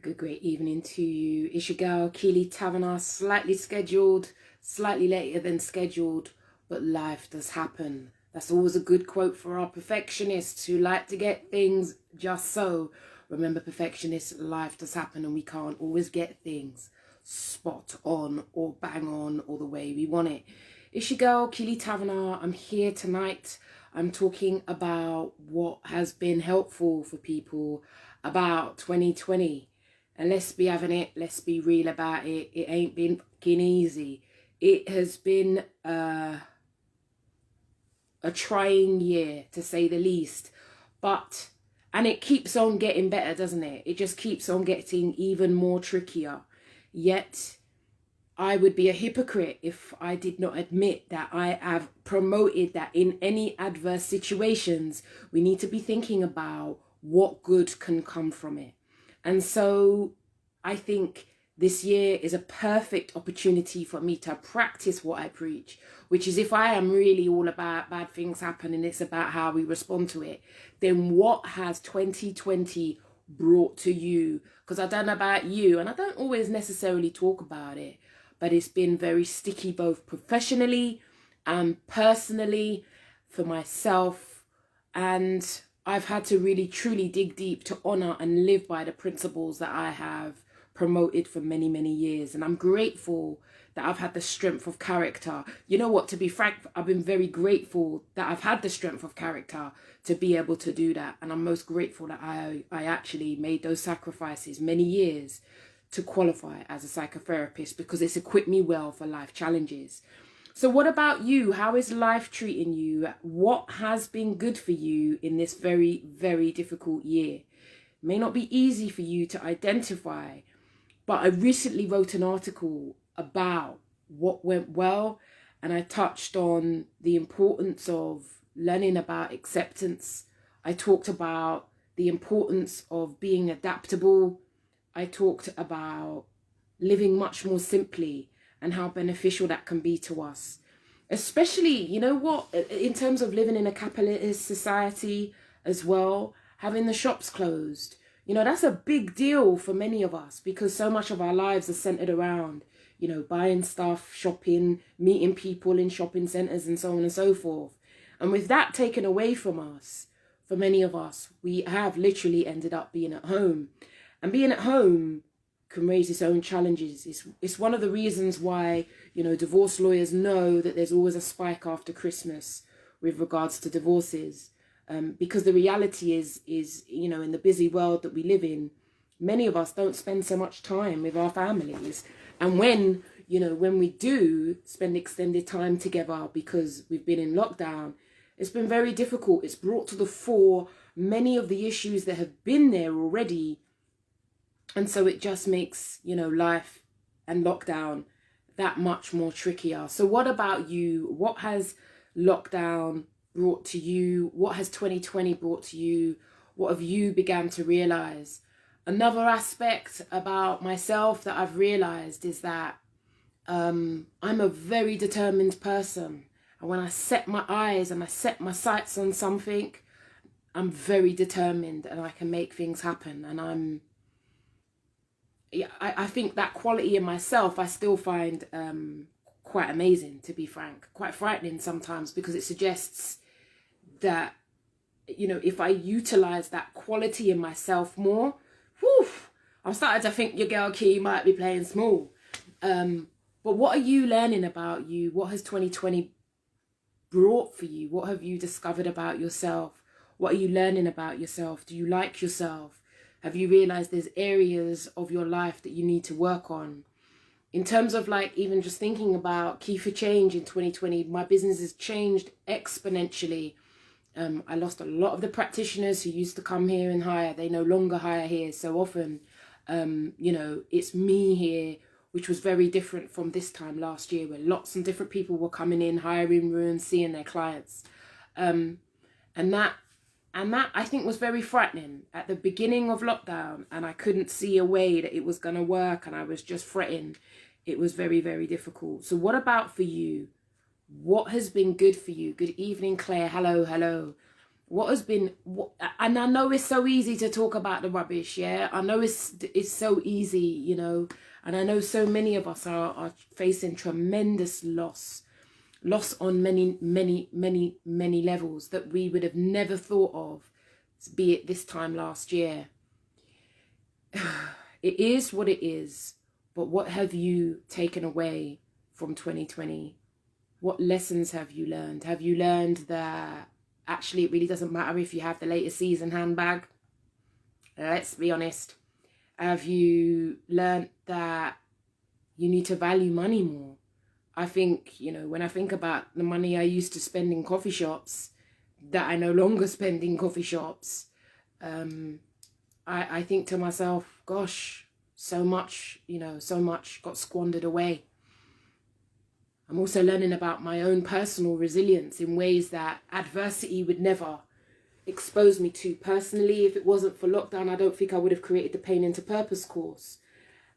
Good, great evening to you. It's your girl, Keeley Taverner, slightly scheduled, slightly later than scheduled, but life does happen. That's always a good quote for our perfectionists who like to get things just so. Remember, perfectionists, life does happen and we can't always get things spot on or bang on or the way we want it. It's your girl, Keeley Taverner. I'm here tonight. I'm talking about what has been helpful for people about 2020. And let's be having it, let's be real about it. It ain't been fucking easy. It has been a trying year, to say the least. And it keeps on getting better, doesn't it? It just keeps on getting even more trickier. Yet, I would be a hypocrite if I did not admit that I have promoted that in any adverse situations, we need to be thinking about what good can come from it. And so I think this year is a perfect opportunity for me to practice what I preach, which is if I am really all about bad things happening, it's about how we respond to it, then what has 2020 brought to you? Because I don't know about you, and I don't always necessarily talk about it, but it's been very sticky both professionally and personally for myself. And I've had to really truly dig deep to honor and live by the principles that I have promoted for many, many years. And I'm grateful that I've had the strength of character. You know what, to be frank, I've been very grateful that I've had the strength of character to be able to do that. And I'm most grateful that I actually made those sacrifices many years to qualify as a psychotherapist, because it's equipped me well for life challenges. So what about you? How is life treating you? What has been good for you in this very, very difficult year? It may not be easy for you to identify, but I recently wrote an article about what went well, and I touched on the importance of learning about acceptance. I talked about the importance of being adaptable. I talked about living much more simply and how beneficial that can be to us. Especially, you know what, in terms of living in a capitalist society as well, having the shops closed. You know, that's a big deal for many of us because so much of our lives are centered around, you know, buying stuff, shopping, meeting people in shopping centers and so on and so forth. And with that taken away from us, for many of us, we have literally ended up being at home. And being at home can raise its own challenges. It's one of the reasons why, you know, divorce lawyers know that there's always a spike after Christmas with regards to divorces. Because the reality is, you know, in the busy world that we live in, many of us don't spend so much time with our families. And when we do spend extended time together because we've been in lockdown, it's been very difficult. It's brought to the fore many of the issues that have been there already. And so it just makes, you know, life and lockdown that much more trickier. So what about you? What has lockdown brought to you? What has 2020 brought to you? What have you began to realize? Another aspect about myself that I've realized is that I'm a very determined person. And when I set my eyes and I set my sights on something, I'm very determined and I can make things happen. And I think that quality in myself, I still find quite amazing, to be frank, quite frightening sometimes, because it suggests that, you know, if I utilize that quality in myself more, whew, I'm starting to think your girl Key might be playing small. But what are you learning about you? What has 2020 brought for you? What have you discovered about yourself? What are you learning about yourself? Do you like yourself? Have you realized there's areas of your life that you need to work on? In terms of like even just thinking about key for change in 2020, my business has changed exponentially. I lost a lot of the practitioners who used to come here and hire. They no longer hire here so often. You know, it's me here, which was very different from this time last year where lots of different people were coming in, hiring rooms, seeing their clients. And that I think was very frightening at the beginning of lockdown, and I couldn't see a way that it was going to work, and I was just fretting. It was very, very difficult. So what about for you? What has been good for you? Good evening, Claire. Hello, hello. what has been, and I know it's so easy to talk about the rubbish, yeah? I know it's so easy, you know, and I know so many of us are facing tremendous loss on many, many, many, many levels that we would have never thought of, be it this time last year. It is what it is, but what have you taken away from 2020? What lessons have you learned? Have you learned that actually it really doesn't matter if you have the latest season handbag? Let's be honest. Have you learned that you need to value money more? I think, you know, when I think about the money I used to spend in coffee shops that I no longer spend in coffee shops, I think to myself, gosh, so much, you know, so much got squandered away. I'm also learning about my own personal resilience in ways that adversity would never expose me to. Personally, if it wasn't for lockdown, I don't think I would have created the Pain into Purpose course.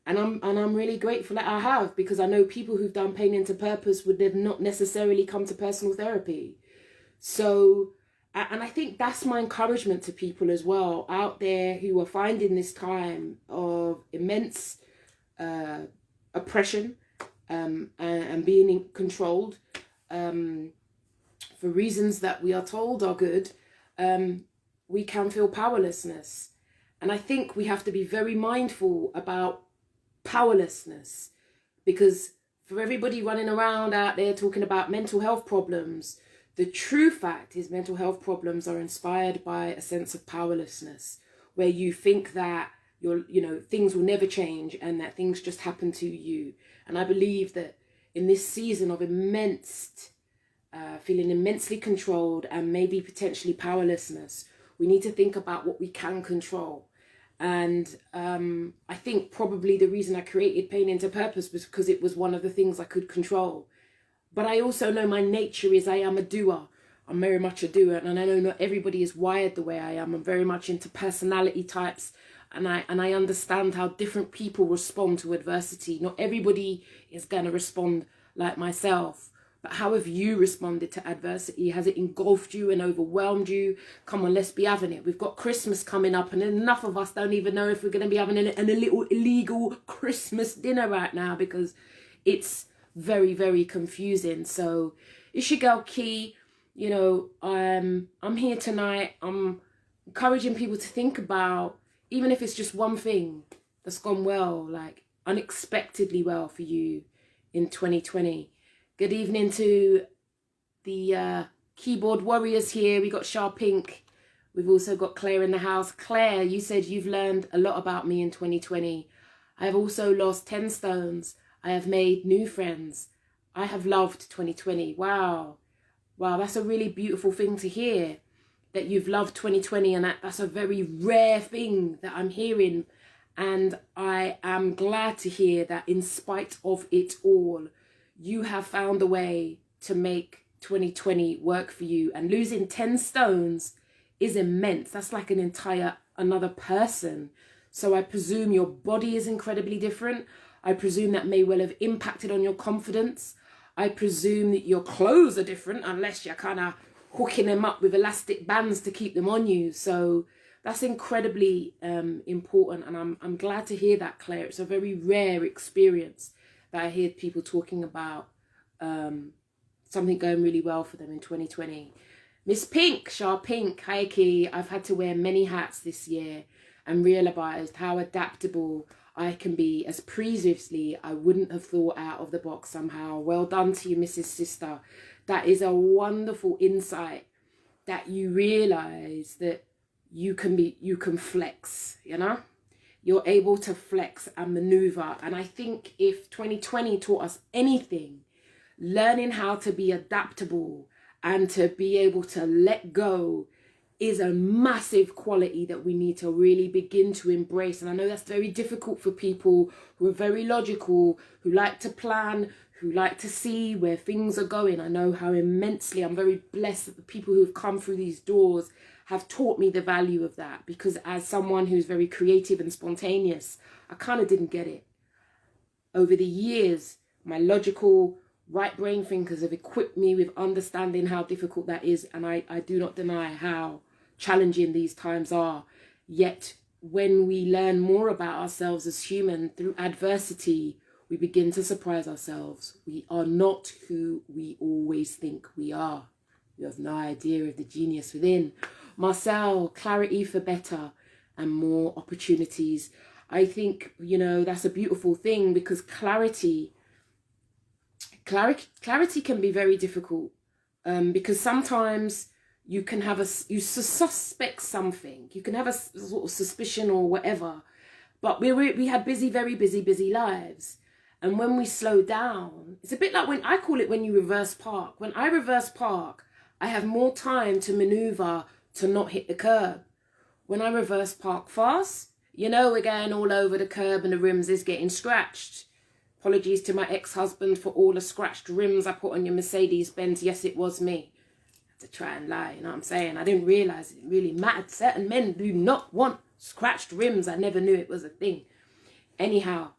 And I'm really grateful that I have, because I know people who've done Pain into Purpose would have not necessarily come to personal therapy. So, and I think that's my encouragement to people as well out there who are finding this time of immense oppression, and being controlled for reasons that we are told are good. We can feel powerlessness, and I think we have to be very mindful about powerlessness, because for everybody running around out there talking about mental health problems, the true fact is mental health problems are inspired by a sense of powerlessness, where you think that things will never change and that things just happen to you. And I believe that in this season of feeling immensely controlled and maybe potentially powerlessness, we need to think about what we can control. And I think probably the reason I created Pain into Purpose was because it was one of the things I could control. But I also know my nature is I am a doer. I'm very much a doer, and I know not everybody is wired the way I am. I'm very much into personality types, and I understand how different people respond to adversity. Not everybody is going to respond like myself. But how have you responded to adversity? Has it engulfed you and overwhelmed you? Come on, let's be having it. We've got Christmas coming up, and enough of us don't even know if we're going to be having a little illegal Christmas dinner right now, because it's very, very confusing. So it's your girl Key. You know, I'm here tonight. I'm encouraging people to think about, even if it's just one thing that's gone well, like unexpectedly well for you in 2020. Good evening to the keyboard warriors here. We got Shar Pink. We've also got Claire in the house. Claire, you said you've learned a lot about me in 2020. I have also lost 10 stones. I have made new friends. I have loved 2020. Wow. Wow, that's a really beautiful thing to hear, that you've loved 2020, and that's a very rare thing that I'm hearing. And I am glad to hear that in spite of it all, you have found a way to make 2020 work for you. And losing 10 stones is immense. That's like another person. So I presume your body is incredibly different. I presume that may well have impacted on your confidence. I presume that your clothes are different, unless you're kind of hooking them up with elastic bands to keep them on you. So that's incredibly important. And I'm glad to hear that, Claire. It's a very rare experience that I hear people talking about something going really well for them in 2020. Miss Pink, Shar Pink, hi Key. I've had to wear many hats this year and realised how adaptable I can be, as previously I wouldn't have thought out of the box somehow. Well done to you, Mrs. Sister. That is a wonderful insight, that you realise that you can flex, you know? You're able to flex and manoeuvre. And I think if 2020 taught us anything, learning how to be adaptable and to be able to let go is a massive quality that we need to really begin to embrace. And I know that's very difficult for people who are very logical, who like to plan, who like to see where things are going. I know how immensely I'm very blessed that the people who have come through these doors have taught me the value of that, because as someone who's very creative and spontaneous, I kind of didn't get it. Over the years, my logical right brain thinkers have equipped me with understanding how difficult that is. And I do not deny how challenging these times are. Yet when we learn more about ourselves as human through adversity, we begin to surprise ourselves. We are not who we always think we are. You have no idea of the genius within. Marcel, clarity for better and more opportunities. I think, you know, that's a beautiful thing, because clarity can be very difficult, because sometimes you can have you suspect something, you can have a sort of suspicion or whatever, but we had very busy lives. And when we slow down, it's a bit like when you reverse park. When I reverse park, I have more time to maneuver to not hit the curb. When I reverse park fast, you know, we're going all over the curb and the rims is getting scratched. Apologies to my ex-husband for all the scratched rims I put on your Mercedes-Benz. Yes, it was me. I had to try and lie, you know what I'm saying? I didn't realise it really mattered. Certain men do not want scratched rims. I never knew it was a thing. Anyhow,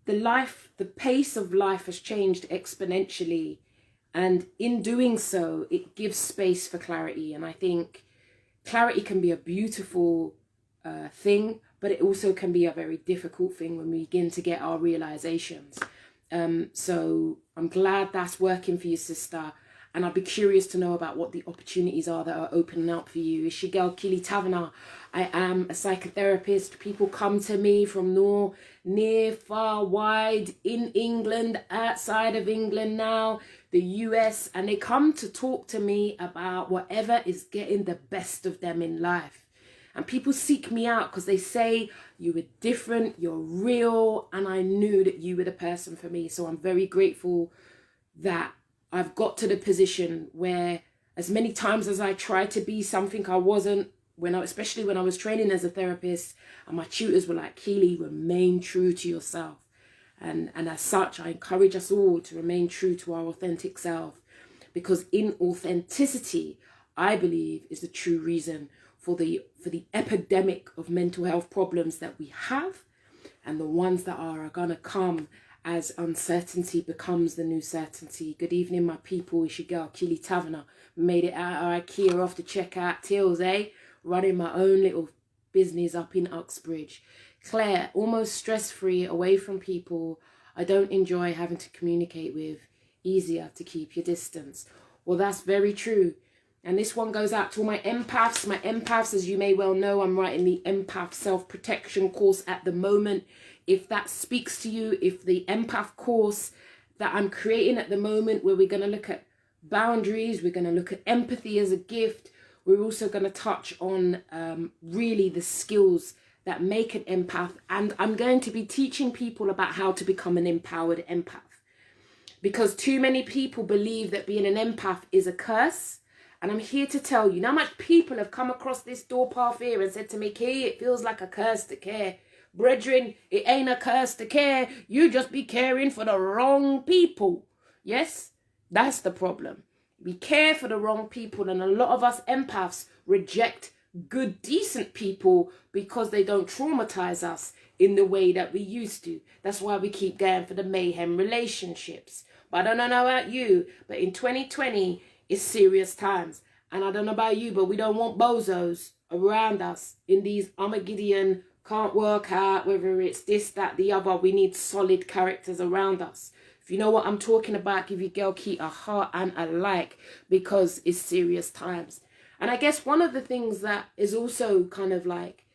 the pace of life has changed exponentially. And in doing so, it gives space for clarity. And I think clarity can be a beautiful thing, but it also can be a very difficult thing when we begin to get our realizations. So I'm glad that's working for you, sister. And I'd be curious to know about what the opportunities are that are opening up for you. It's your girl, Keeley Taverner. I am a psychotherapist. People come to me from near, far, wide, in England, outside of England now, the US, and they come to talk to me about whatever is getting the best of them in life. And people seek me out because they say, you were different, you're real, and I knew that you were the person for me. So I'm very grateful that I've got to the position where, as many times as I tried to be something I wasn't, especially when I was training as a therapist, and my tutors were like, Keeley, remain true to yourself. And as such, I encourage us all to remain true to our authentic self, because in authenticity, I believe, is the true reason for the epidemic of mental health problems that we have, and the ones that are going to come as uncertainty becomes the new certainty. Good evening, my people. It's your girl, Keeley Taverner. Made it out of IKEA off to check out tills, running my own little business up in Uxbridge. Claire, almost stress-free, away from people I don't enjoy having to communicate with. Easier to keep your distance. Well, that's very true. And this one goes out to all my empaths. My empaths, as you may well know, I'm writing the empath self-protection course at the moment. If that speaks to you, if the empath course that I'm creating at the moment, where we're going to look at boundaries, we're going to look at empathy as a gift, we're also going to touch on really the skills that make an empath. And I'm going to be teaching people about how to become an empowered empath. Because too many people believe that being an empath is a curse. And I'm here to tell you, how much people have come across this door path here and said to me, Kay, it feels like a curse to care. Brethren, it ain't a curse to care. You just be caring for the wrong people. Yes, that's the problem. We care for the wrong people, and a lot of us empaths reject good, decent people because they don't traumatize us in the way that we used to. That's why we keep going for the mayhem relationships. But I don't know about you, but in 2020, it's serious times. And I don't know about you, but we don't want bozos around us in these Armageddon, can't work out, whether it's this, that, the other. We need solid characters around us. If you know what I'm talking about, give your girl Key a heart and a like, because it's serious times. And I guess one of the things that is also kind of like,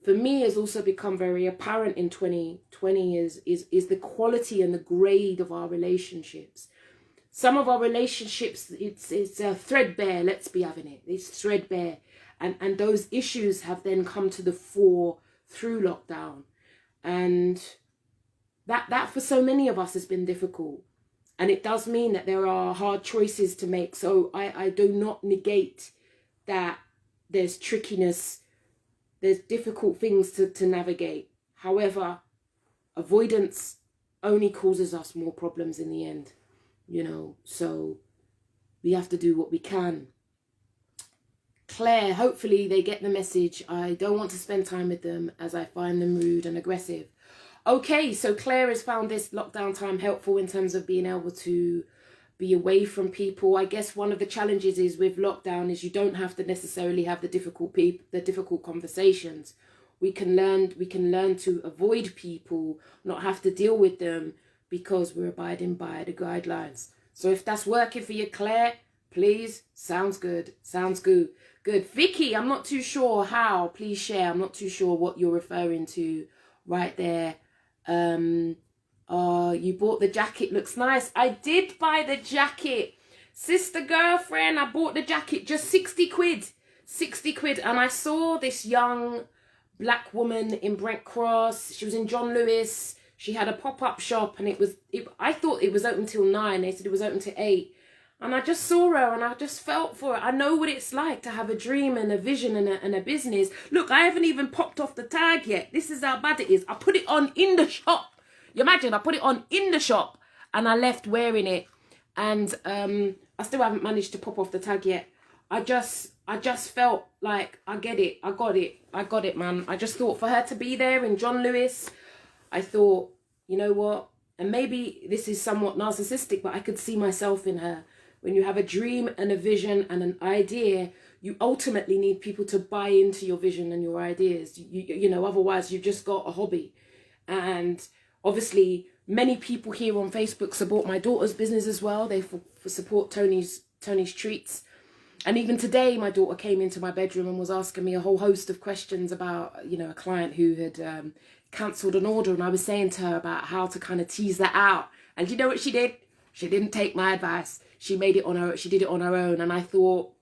for me, has also become very apparent in 2020 is the quality and the grade of our relationships. Some of our relationships, it's threadbare, let's be having it. It's threadbare. And those issues have then come to the fore through lockdown. And that for so many of us has been difficult. And it does mean that there are hard choices to make. So I do not negate that there's trickiness, there's difficult things to navigate. However, avoidance only causes us more problems in the end, you know, so we have to do what we can. Claire, hopefully they get the message. I don't want to spend time with them as I find them rude and aggressive. Okay, so Claire has found this lockdown time helpful in terms of being able to be away from people. I guess one of the challenges is with lockdown is you don't have to necessarily have the difficult conversations. We can learn to avoid people, not have to deal with them because we're abiding by the guidelines. So if that's working for you, Claire, please, sounds good. Sounds good. Good. Vicky, I'm not too sure how. Please share. I'm not too sure what you're referring to right there. You bought the jacket. Looks nice. I did buy the jacket. Sister girlfriend, I bought the jacket. Just 60 quid. 60 quid. And I saw this young black woman in Brent Cross. She was in John Lewis. She had a pop-up shop and I thought it was open till 9. They said it was open till 8. And I just saw her and I just felt for it. I know what it's like to have a dream and a vision and a business. Look, I haven't even popped off the tag yet. This is how bad it is. I put it on in the shop. You imagine, I put it on in the shop and I left wearing it. And I still haven't managed to pop off the tag yet. I just felt like I get it. I got it, man. I just thought for her to be there in John Lewis, I thought, you know what? And maybe this is somewhat narcissistic, but I could see myself in her. When you have a dream and a vision and an idea, you ultimately need people to buy into your vision and your ideas. You know, otherwise you've just got a hobby. And obviously, many people here on Facebook support my daughter's business as well. They support Tony's Treats. And even today, my daughter came into my bedroom and was asking me a whole host of questions about, you know, a client who had cancelled an order. And I was saying to her about how to kind of tease that out. And you know what she did? She didn't take my advice. She did it on her own. And I thought,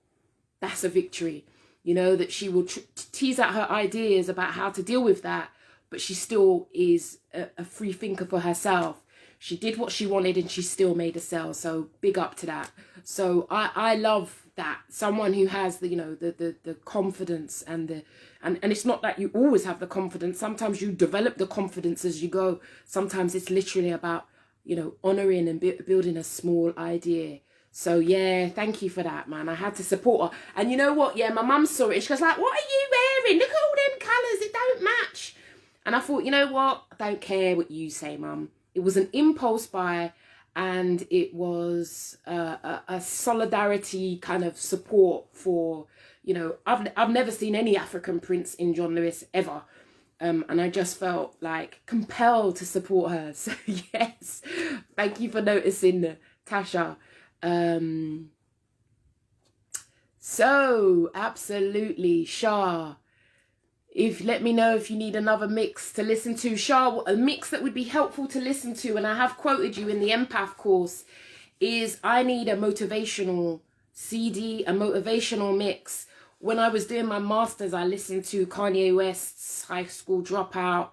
that's a victory. You know, that she will tease out her ideas about how to deal with that. But she still is a free thinker for herself. She did what she wanted and she still made a sale. So big up to that. So I love that. Someone who has the, you know, the confidence and it's not that you always have the confidence. Sometimes you develop the confidence as you go. Sometimes it's literally about, you know, honoring and building a small idea. So yeah, thank you for that, man. I had to support her. And you know what? Yeah, my mum saw it. She goes like, what are you wearing? Look at all them colours. It don't match. And I thought, you know what? I don't care what you say, mum. It was an impulse buy and it was a solidarity kind of support for, you know, I've never seen any African prints in John Lewis ever. And I just felt like compelled to support her. So yes, thank you for noticing, Tasha. So absolutely, Shah. Let me know if you need another mix to listen to. Shah, a mix that would be helpful to listen to, and I have quoted you in the empath course, is I need a motivational CD, a motivational mix. When I was doing my masters, I listened to Kanye West's High School Dropout,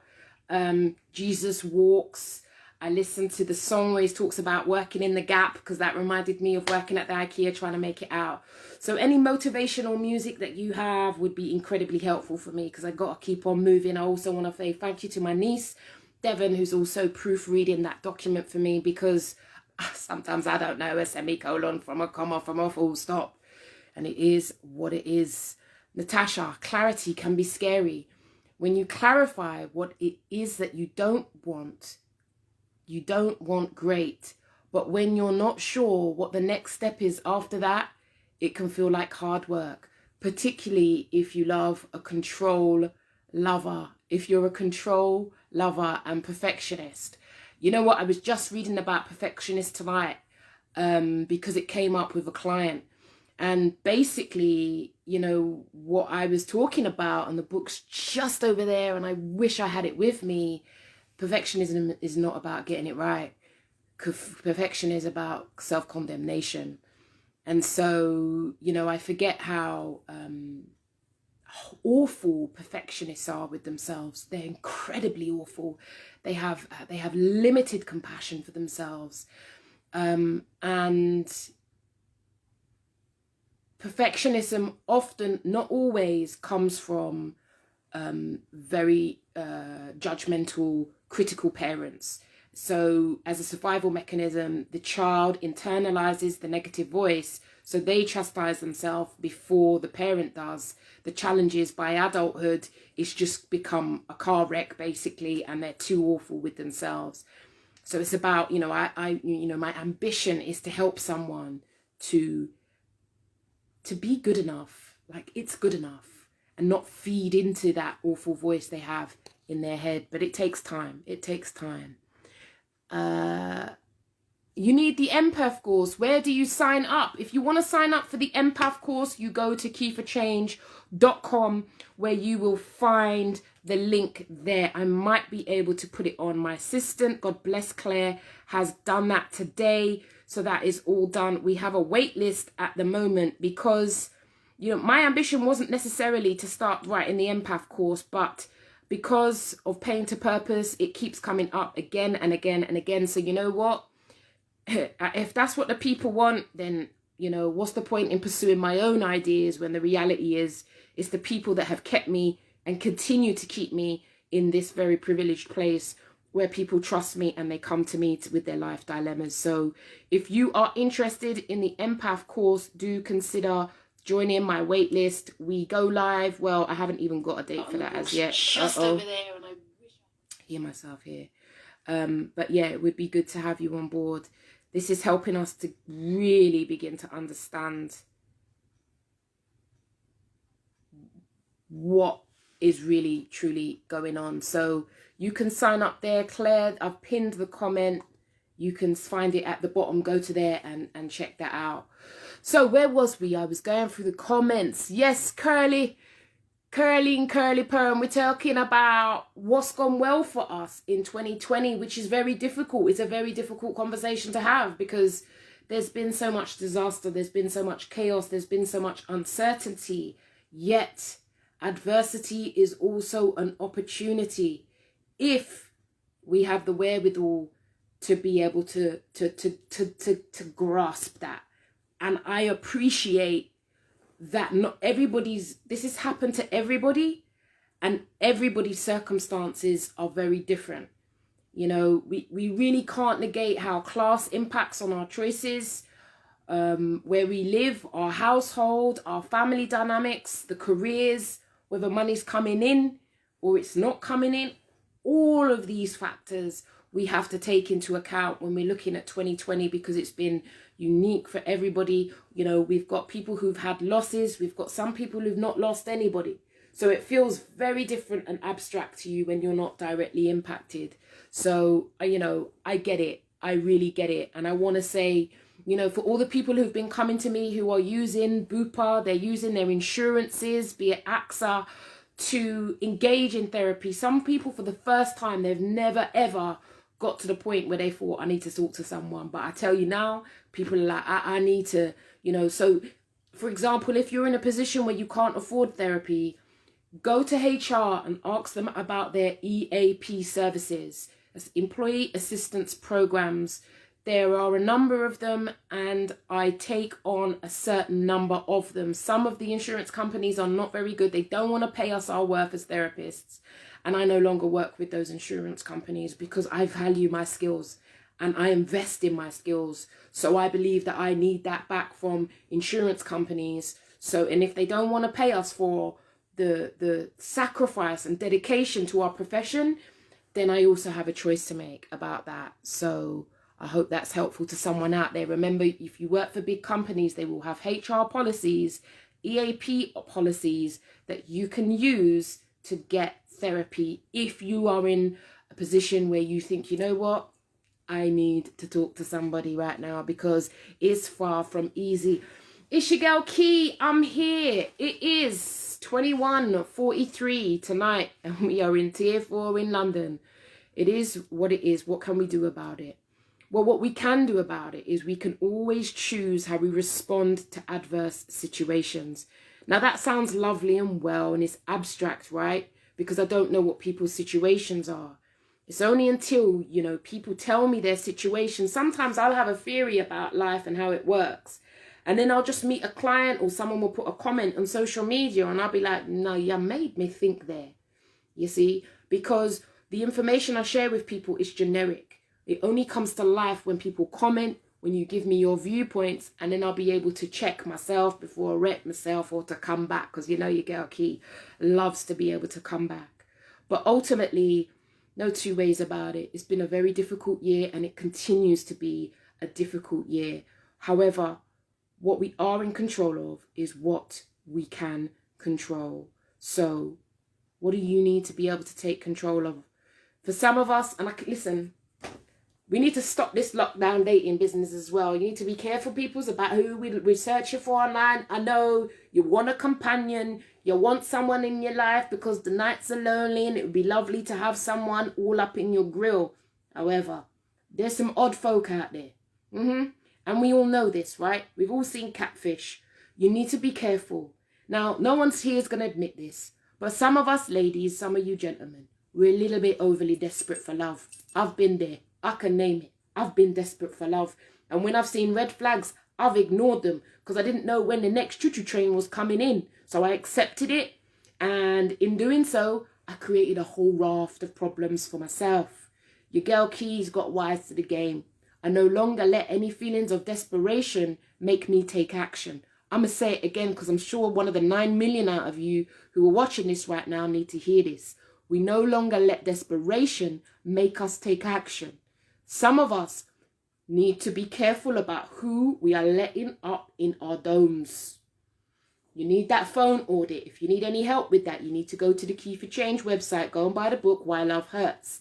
Jesus Walks. I listened to the song where he talks about working in the gap, because that reminded me of working at the IKEA trying to make it out. So any motivational music that you have would be incredibly helpful for me, because I got to keep on moving. I also want to say thank you to my niece, Devon, who's also proofreading that document for me, because sometimes I don't know a semicolon from a comma from a full stop. And it is what it is. Natasha, clarity can be scary. When you clarify what it is that you don't want great. But when you're not sure what the next step is after that, it can feel like hard work, particularly if you love a control lover. If you're a control lover and perfectionist. You know what? I was just reading about perfectionist tonight because it came up with a client. And basically, you know, what I was talking about, and the book's just over there, and I wish I had it with me. Perfectionism is not about getting it right. Perfection is about self-condemnation. And so, you know, I forget how awful perfectionists are with themselves. They're incredibly awful. They have limited compassion for themselves. And perfectionism often, not always, comes from very judgmental, critical parents. So as a survival mechanism, the child internalizes the negative voice. So they chastise themselves before the parent does. The challenge is by adulthood, it's just become a car wreck basically, and they're too awful with themselves. So it's about, my ambition is to help someone to be good enough, like it's good enough, and not feed into that awful voice they have in their head. But it takes time. It takes time. You need the empath course. Where do you sign up? If you want to sign up for the empath course, you go to keyforchange.com, where you will find the link there. I might be able to put it on. My assistant, God bless Claire, has done that today. So that is all done. We have a wait list at the moment because, my ambition wasn't necessarily to start writing the empath course, but because of Pain to Purpose, it keeps coming up again and again and again. So you know what? If that's what the people want, then, what's the point in pursuing my own ideas when the reality is it's the people that have kept me and continue to keep me in this very privileged place where people trust me and they come to me with their life dilemmas. So if you are interested in the empath course, do consider joining my wait list. We go live. Well, I haven't even got a date for that as yet. Just over there, and I wish I hear myself here. But yeah, it would be good to have you on board. This is helping us to really begin to understand what is really, truly going on. So you can sign up there, Claire. I've pinned the comment. You can find it at the bottom. Go to there and check that out. So where was we? I was going through the comments. Yes, Curly and Curly Perm, we're talking about what's gone well for us in 2020, which is very difficult. It's a very difficult conversation to have because there's been so much disaster, there's been so much chaos, there's been so much uncertainty. Yet adversity is also an opportunity if we have the wherewithal to be able to grasp that. And I appreciate that not everybody's, this has happened to everybody, and everybody's circumstances are very different. We really can't negate how class impacts on our choices, where we live, our household, our family dynamics, the careers, whether money's coming in or it's not coming in. All of these factors we have to take into account when we're looking at 2020, because it's been unique for everybody. We've got people who've had losses. We've got some people who've not lost anybody. So it feels very different and abstract to you when you're not directly impacted. So, I get it. I really get it. And I want to say, for all the people who've been coming to me who are using Bupa, they're using their insurances, be it AXA, to engage in therapy. Some people, for the first time, they've never, ever got to the point where they thought, I need to talk to someone. But I tell you now, people are like, I need to, So, for example, if you're in a position where you can't afford therapy, go to HR and ask them about their EAP services, as employee assistance programs. There are a number of them, and I take on a certain number of them. Some of the insurance companies are not very good. They don't want to pay us our worth as therapists. And I no longer work with those insurance companies because I value my skills and I invest in my skills. So I believe that I need that back from insurance companies. So, and if they don't want to pay us for the sacrifice and dedication to our profession, then I also have a choice to make about that. So I hope that's helpful to someone out there. Remember, if you work for big companies, they will have HR policies, EAP policies that you can use to get therapy if you are in a position where you think, what, I need to talk to somebody right now, because it's far from easy. It's your girl Key. I'm here. It is 21:43 tonight, and we are in Tier 4 in London. It is what it is. What can we do about it? Well, what we can do about it is we can always choose how we respond to adverse situations. Now, that sounds lovely and well, and it's abstract, right? Because I don't know what people's situations are. It's only until, people tell me their situation. Sometimes I'll have a theory about life and how it works. And then I'll just meet a client, or someone will put a comment on social media, and I'll be like, no, you made me think there. You see, because the information I share with people is generic. It only comes to life when people comment, when you give me your viewpoints, and then I'll be able to check myself before I wreck myself or to come back, because you know your girl Key loves to be able to come back. But ultimately, no two ways about it. It's been a very difficult year, and it continues to be a difficult year. However, what we are in control of is what we can control. So what do you need to be able to take control of? For some of us, and listen, we need to stop this lockdown dating business as well. You need to be careful, peoples, about who we're searching for online. I know you want a companion. You want someone in your life because the nights are lonely and it would be lovely to have someone all up in your grill. However, there's some odd folk out there. And we all know this, right? We've all seen catfish. You need to be careful. Now, no one's here is going to admit this, but some of us ladies, some of you gentlemen, we're a little bit overly desperate for love. I've been there. I can name it. I've been desperate for love. And when I've seen red flags, I've ignored them because I didn't know when the next choo-choo train was coming in. So I accepted it. And in doing so, I created a whole raft of problems for myself. Your girl Key's got wise to the game. I no longer let any feelings of desperation make me take action. I'm going to say it again because I'm sure one of the 9 million out of you who are watching this right now need to hear this. We no longer let desperation make us take action. Some of us need to be careful about who we are letting up in our domes. You need that phone audit. If you need any help with that, you need to go to the Key for Change website. Go and buy the book, Why Love Hurts.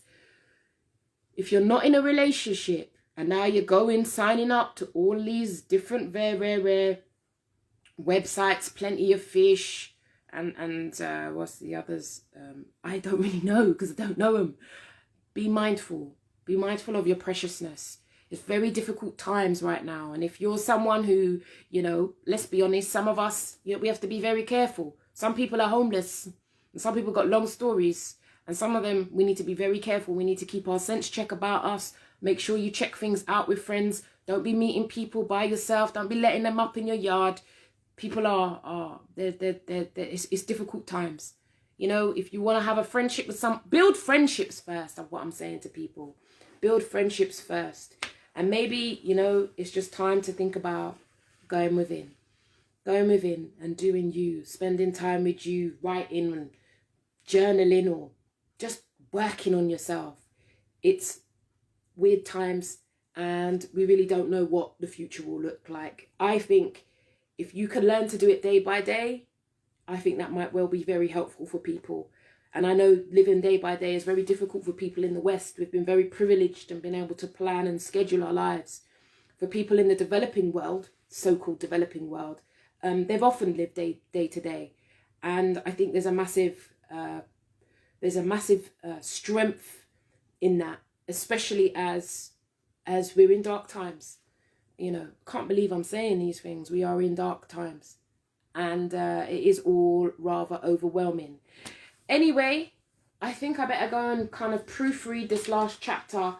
If you're not in a relationship and now you're signing up to all these different rare websites, Plenty of Fish, and what's the others? I don't really know because I don't know them. Be mindful. Be mindful of your preciousness. It's very difficult times right now. And if you're someone who, let's be honest, some of us, we have to be very careful. Some people are homeless and some people got long stories. And some of them, we need to be very careful. We need to keep our sense check about us. Make sure you check things out with friends. Don't be meeting people by yourself. Don't be letting them up in your yard. People it's difficult times. If you want to have a friendship with build friendships first. That's what I'm saying to people. Build friendships first. And maybe, it's just time to think about going within and doing you, spending time with you, writing and journaling or just working on yourself. It's weird times and we really don't know what the future will look like. I think if you can learn to do it day by day, I think that might well be very helpful for people. And I know living day by day is very difficult for people in the West. We've been very privileged and been able to plan and schedule our lives. For people in the developing world, so-called developing world, they've often lived day to day. And I think there's a massive strength in that, especially as we're in dark times. Can't believe I'm saying these things. We are in dark times. And it is all rather overwhelming. Anyway, I think I better go and kind of proofread this last chapter,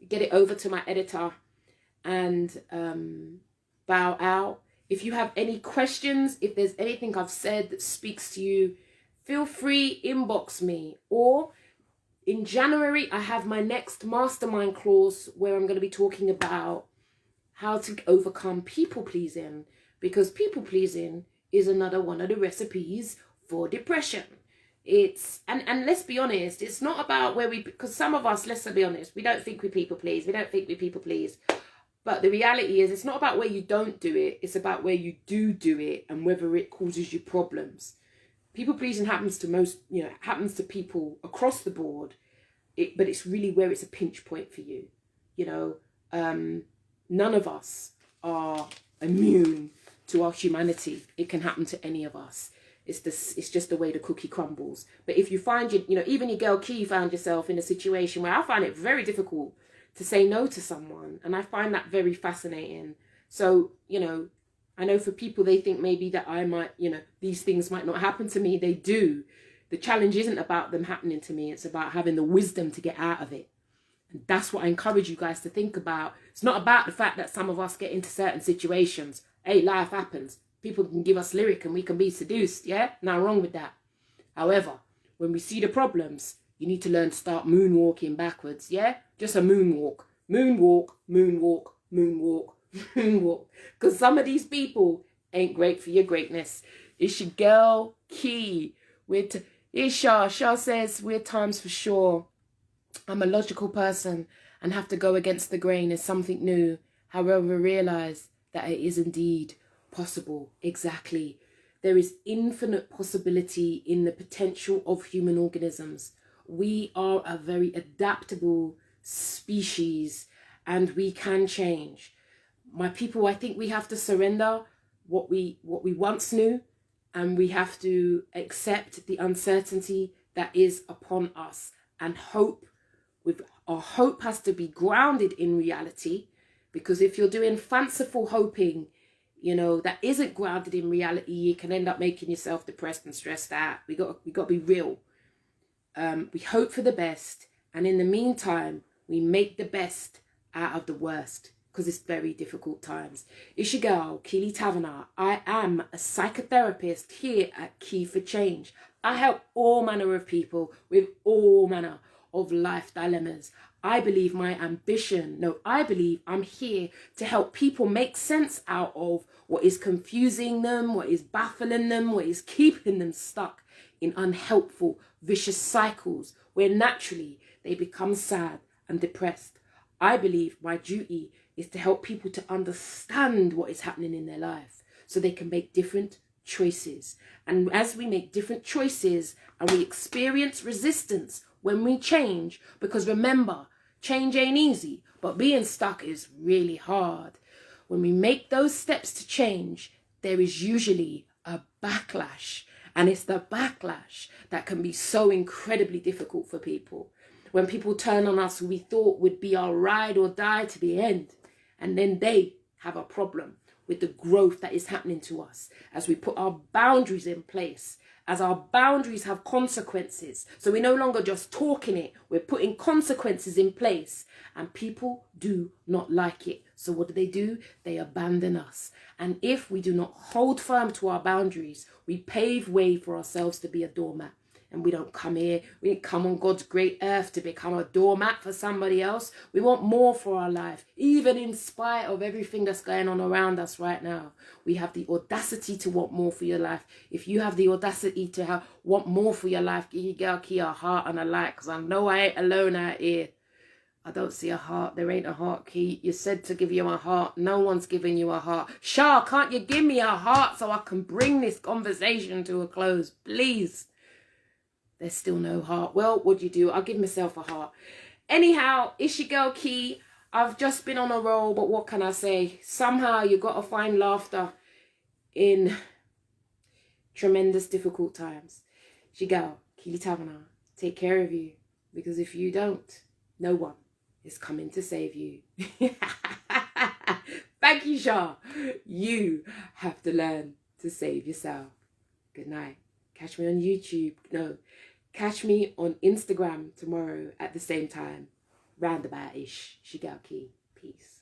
get it over to my editor, and bow out. If you have any questions, if there's anything I've said that speaks to you, feel free, inbox me. Or in January, I have my next mastermind course where I'm going to be talking about how to overcome people pleasing, because people pleasing is another one of the recipes for depression. And let's be honest, it's not about because some of us, let's be honest, we don't think we people please. We don't think we people please. But the reality is, it's not about where you don't do it. It's about where you do it and whether it causes you problems. People pleasing happens to happens to people across the board. But it's really where it's a pinch point for you. None of us are immune to our humanity. It can happen to any of us. It's just the way the cookie crumbles. But if you find even your girl Key found yourself in a situation where I find it very difficult to say no to someone, and I find that very fascinating. So, I know for people, they think maybe that I might, these things might not happen to me. They do. The challenge isn't about them happening to me. It's about having the wisdom to get out of it. And that's what I encourage you guys to think about. It's not about the fact that some of us get into certain situations. Hey, life happens. People can give us lyric and we can be seduced, yeah? Nothing wrong with that. However, when we see the problems, you need to learn to start moonwalking backwards, yeah? Just a moonwalk. Moonwalk, moonwalk, moonwalk, moonwalk. Because some of these people ain't great for your greatness. It's your girl, Key. Shah says, weird times for sure. I'm a logical person and have to go against the grain as something new. However, realize that it is indeed possible. Exactly. There is infinite possibility in the potential of human organisms. We are a very adaptable species and we can change. My people, I think we have to surrender what we once knew, and we have to accept the uncertainty that is upon us, and hope. Our hope has to be grounded in reality, because if you're doing fanciful hoping, that isn't grounded in reality, you can end up making yourself depressed and stressed out. We got to be real. We hope for the best, and in the meantime, we make the best out of the worst, because it's very difficult times. It's your girl, Keeley Taverner. I am a psychotherapist here at Key for Change. I help all manner of people with all manner of life dilemmas. I believe I'm here to help people make sense out of what is confusing them, what is baffling them, what is keeping them stuck in unhelpful, vicious cycles where naturally they become sad and depressed. I believe my duty is to help people to understand what is happening in their life so they can make different choices. And as we make different choices and we experience resistance when we change, because remember, change ain't easy, but being stuck is really hard. When we make those steps to change, there is usually a backlash. And it's the backlash that can be so incredibly difficult for people. When people turn on us who we thought would be our ride or die to the end, and then they have a problem with the growth that is happening to us as we put our boundaries in place, as our boundaries have consequences. So we're no longer just talking it, we're putting consequences in place, and people do not like it. So what do? They abandon us. And if we do not hold firm to our boundaries, we pave way for ourselves to be a doormat. And we don't come here, we didn't come on God's great earth to become a doormat for somebody else. We want more for our life, even in spite of everything that's going on around us right now. We have the audacity to want more for your life. If you have the audacity to want more for your life, give your girl Key a heart and a like, because I know I ain't alone out here. I don't see a heart. There ain't a heart, Key. You said to give you a heart. No one's giving you a heart. Shah, can't you give me a heart so I can bring this conversation to a close, please? There's still no heart. Well, what do? I'll give myself a heart. Anyhow, it's your girl Key. I've just been on a roll, but what can I say? Somehow you got to find laughter in tremendous difficult times. It's your girl, Keeley Taverner. Take care of you, because if you don't, no one is coming to save you. Thank you, Shah. You have to learn to save yourself. Good night. Catch me on YouTube. No, catch me on Instagram tomorrow at the same time. Roundabout-ish. She got Key. Peace.